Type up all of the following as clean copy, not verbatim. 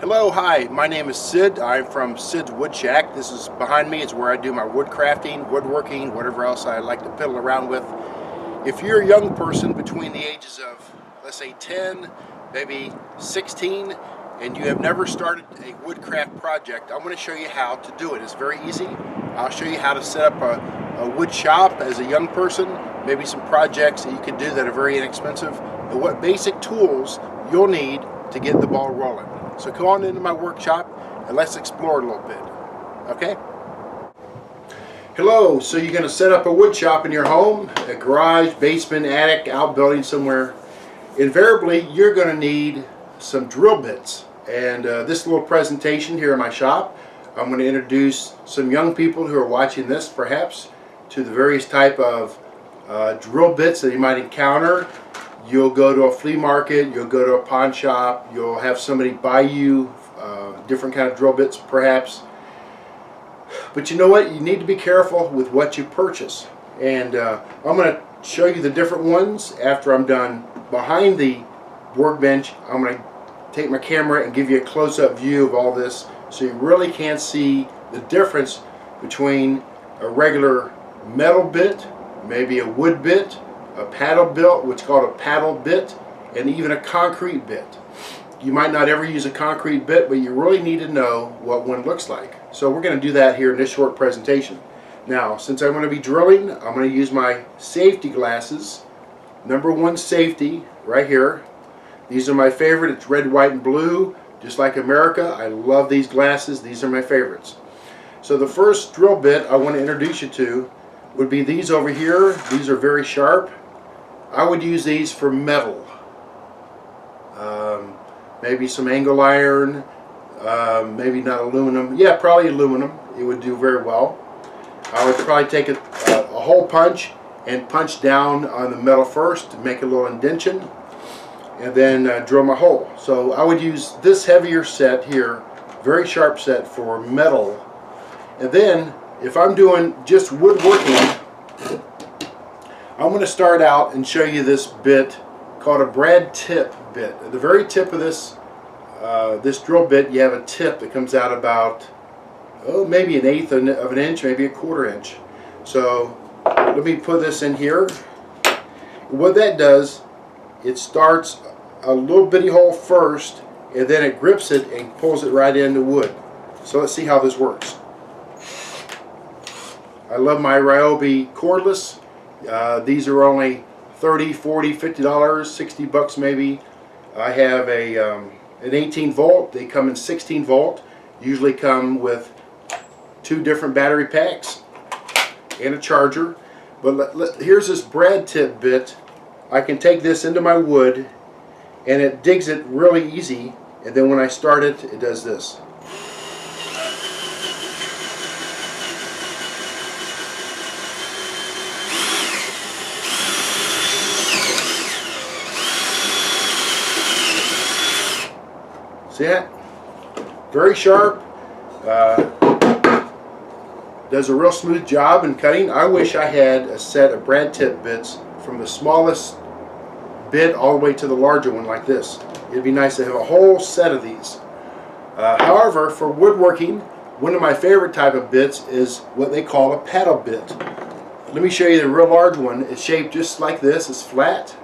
Hello, hi, my name is Sid. I'm from Sid's Wood Shack. This is behind me. It's where I do my wood crafting, woodworking, whatever else I like to fiddle around with. If you're a young person between the ages of, let's say 10, maybe 16, and you have never started a woodcraft project, I'm going to show you how to do it. It's very easy. I'll show you how to set up a wood shop as a young person, maybe some projects that you can do that are very inexpensive, and what basic tools you'll need to get the ball rolling. So come on into my workshop and let's explore a little bit. Okay? Hello, so you're going to set up a wood shop in your home, a garage, basement, attic, outbuilding somewhere. Invariably, you're going to need some drill bits. And this little presentation here in my shop, I'm going to introduce some young people who are watching this perhaps to the various type of drill bits that you might encounter. You'll go to a flea market, you'll go to a pawn shop, you'll have somebody buy you different kind of drill bits perhaps. But you know what? You need to be careful with what you purchase. And I'm going to show you the different ones after I'm done behind the workbench. I'm going to take my camera and give you a close-up view of all this so you really can see the difference between a regular metal bit, maybe a wood bit, a paddle bit, what's called a paddle bit, and even a concrete bit. You might not ever use a concrete bit, but you really need to know what one looks like. So we're going to do that here in this short presentation. Now, since I'm going to be drilling, I'm going to use my safety glasses. Number one safety, right here. These are my favorite. It's red, white, and blue, just like America. I love these glasses. These are my favorites. So the first drill bit I want to introduce you to would be these over here. These are very sharp. I would use these for metal. Maybe some angle iron, maybe not aluminum. Yeah, probably aluminum. It would do very well. I would probably take a hole punch and punch down on the metal first to make a little indentation, and then drill my hole. So I would use this heavier set here, very sharp set for metal. And then if I'm doing just woodworking, I'm going to start out and show you this bit called a brad tip bit. At the very tip of this this drill bit, you have a tip that comes out about, maybe an eighth of an inch, maybe a quarter inch. So let me put this in here. What that does, it starts a little bitty hole first, and then it grips it and pulls it right into wood. So let's see how this works. I love my Ryobi cordless. These are only $30, $40, $50, 60 bucks maybe. I have an 18 volt. They come in 16 volt. Usually come with 2 different battery packs and a charger. But here's this brad tip bit. I can take this into my wood and it digs it really easy, and then when I start it, it does this. See that? Very sharp. Does a real smooth job in cutting. I wish I had a set of brad tip bits from the smallest bit all the way to the larger one like this. It'd be nice to have a whole set of these. However, for woodworking, one of my favorite type of bits is what they call a paddle bit. Let me show you the real large one. It's shaped just like this. It's flat.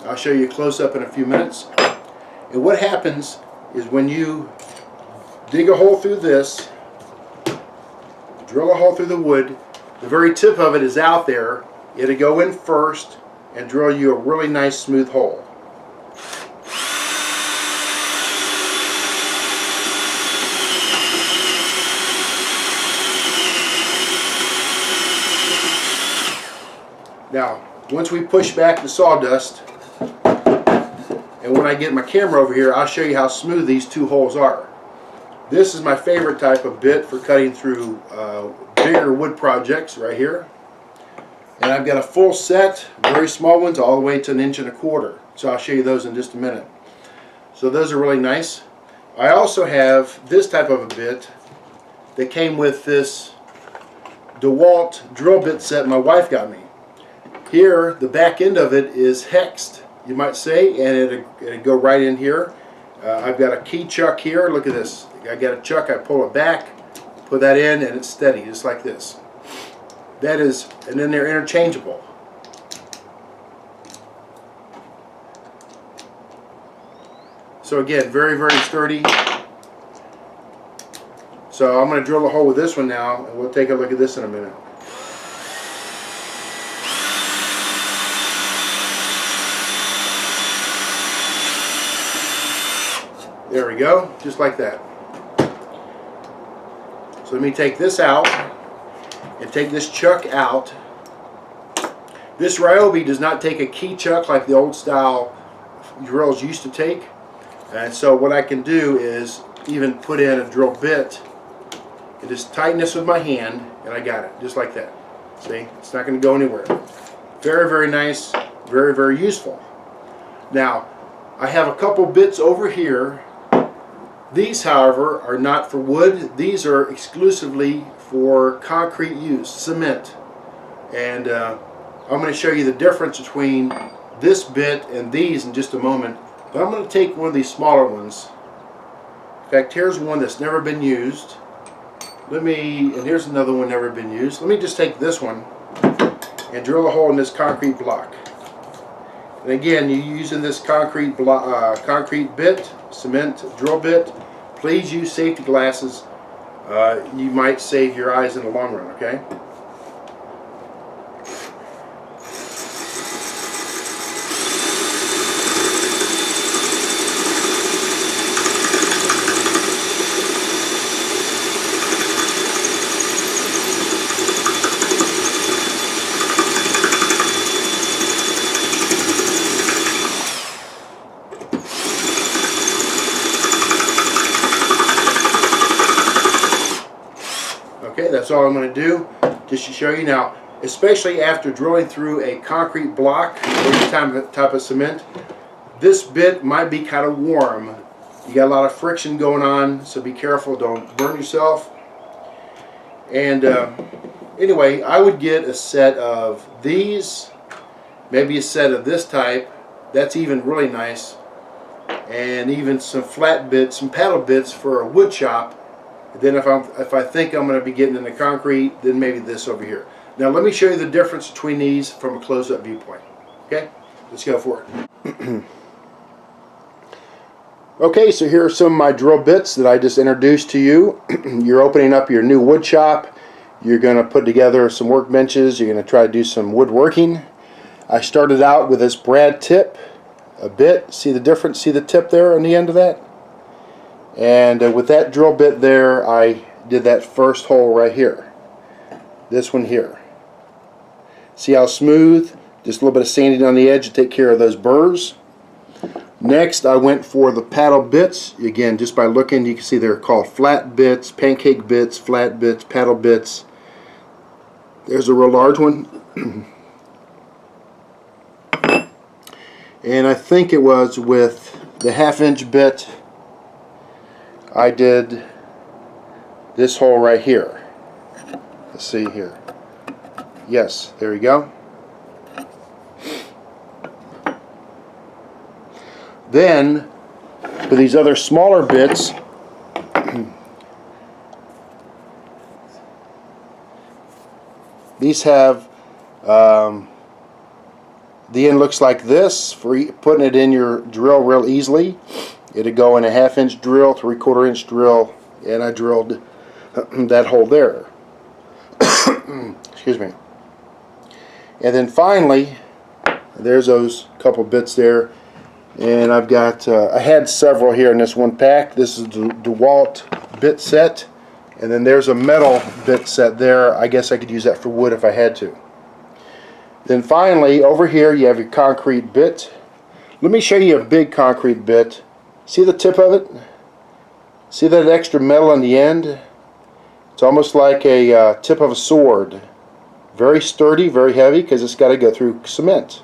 I'll show you a close-up in a few minutes. And what happens is when you dig a hole through this, drill a hole through the wood, the very tip of it is out there. It'll go in first and drill you a really nice smooth hole. Now, once we push back the sawdust, and when I get my camera over here, I'll show you how smooth these 2 holes are. This is my favorite type of bit for cutting through bigger wood projects right here. And I've got a full set, very small ones, all the way to 1 1/4 inches. So I'll show you those in just a minute. So those are really nice. I also have this type of a bit that came with this DeWalt drill bit set my wife got me. Here, the back end of it is hexed, you might say, and it'll go right in here. I've got a key chuck here. Look at this. I got a chuck. I pull it back, put that in, and it's steady, just like this. That is, and then they're interchangeable. So again, very, very sturdy. So I'm going to drill a hole with this one now, and we'll take a look at this in a minute. There we go, just like that. So let me take this out and take this chuck out. This Ryobi does not take a key chuck like the old style drills used to take. And so what I can do is even put in a drill bit and just tighten this with my hand, and I got it, just like that. See, it's not going to go anywhere. Very, very nice, very, very useful. Now, I have a couple bits over here. These, however, are not for wood. These are exclusively for concrete use, cement. And I'm going to show you the difference between this bit and these in just a moment. But I'm going to take one of these smaller ones. In fact, here's one that's never been used. And here's another one never been used. Let me just take this one and drill a hole in this concrete block. And again, you're using this concrete bit, cement drill bit. Please use safety glasses. You might save your eyes in the long run, okay? Okay, that's all I'm going to do, just to show you now, especially after drilling through a concrete block or any type of cement. This bit might be kind of warm. You got a lot of friction going on, so be careful, don't burn yourself. And anyway, I would get a set of these, maybe a set of this type. That's even really nice. And even some flat bits, some paddle bits for a wood shop. Then if I think I'm going to be getting into concrete, then maybe this over here. Now let me show you the difference between these from a close-up viewpoint. Okay, let's go for it. Okay, so here are some of my drill bits that I just introduced to you. You're opening up your new wood shop. You're going to put together some workbenches. You're going to try to do some woodworking. I started out with this brad tip, a bit. See the difference? See the tip there on the end of that? And with that drill bit there, I did that first hole right here. This one here. See how smooth? Just a little bit of sanding on the edge to take care of those burrs. Next, I went for the paddle bits. Again, just by looking, you can see they're called flat bits, pancake bits, flat bits, paddle bits. There's a real large one. And I think it was with the 1/2-inch bit, I did this hole right here. Let's see here. Yes, there we go. Then, for these other smaller bits, these have, the end looks like this, for putting it in your drill real easily. It'd go in a 1/2-inch drill, 3/4-inch drill, and I drilled that hole there. Excuse me. And then finally, there's those couple bits there. And I've got, I had several here in this one pack. This is the DeWalt bit set. And then there's a metal bit set there. I guess I could use that for wood if I had to. Then finally, over here you have your concrete bit. Let me show you a big concrete bit. See the tip of it? See that extra metal on the end? It's almost like a tip of a sword. Very sturdy, very heavy, because it's got to go through cement.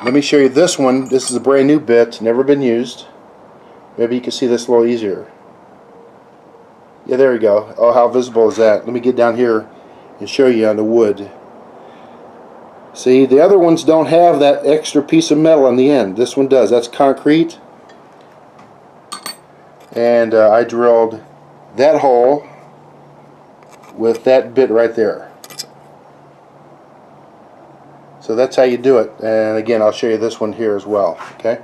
Let me show you this one. This is a brand new bit, never been used. Maybe you can see this a little easier. Yeah, there you go. Oh, how visible is that? Let me get down here and show you on the wood. See, the other ones don't have that extra piece of metal on the end. This one does. That's concrete. and I drilled that hole with that bit right there. So that's how you do it. And again, I'll show you this one here as well. Okay.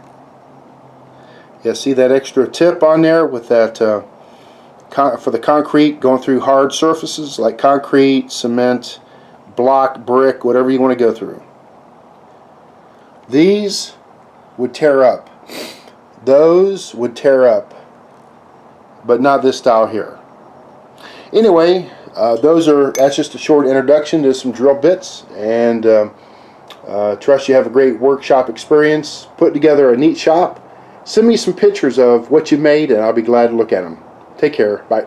Yeah, see that extra tip on there with that for the concrete going through hard surfaces like concrete, cement, block, brick, whatever you want to go through. These would tear up. Those would tear up, but not this style here. Anyway, that's just a short introduction to some drill bits, and trust you have a great workshop experience. Put together a neat shop. Send me some pictures of what you made, and I'll be glad to look at them. Take care. Bye.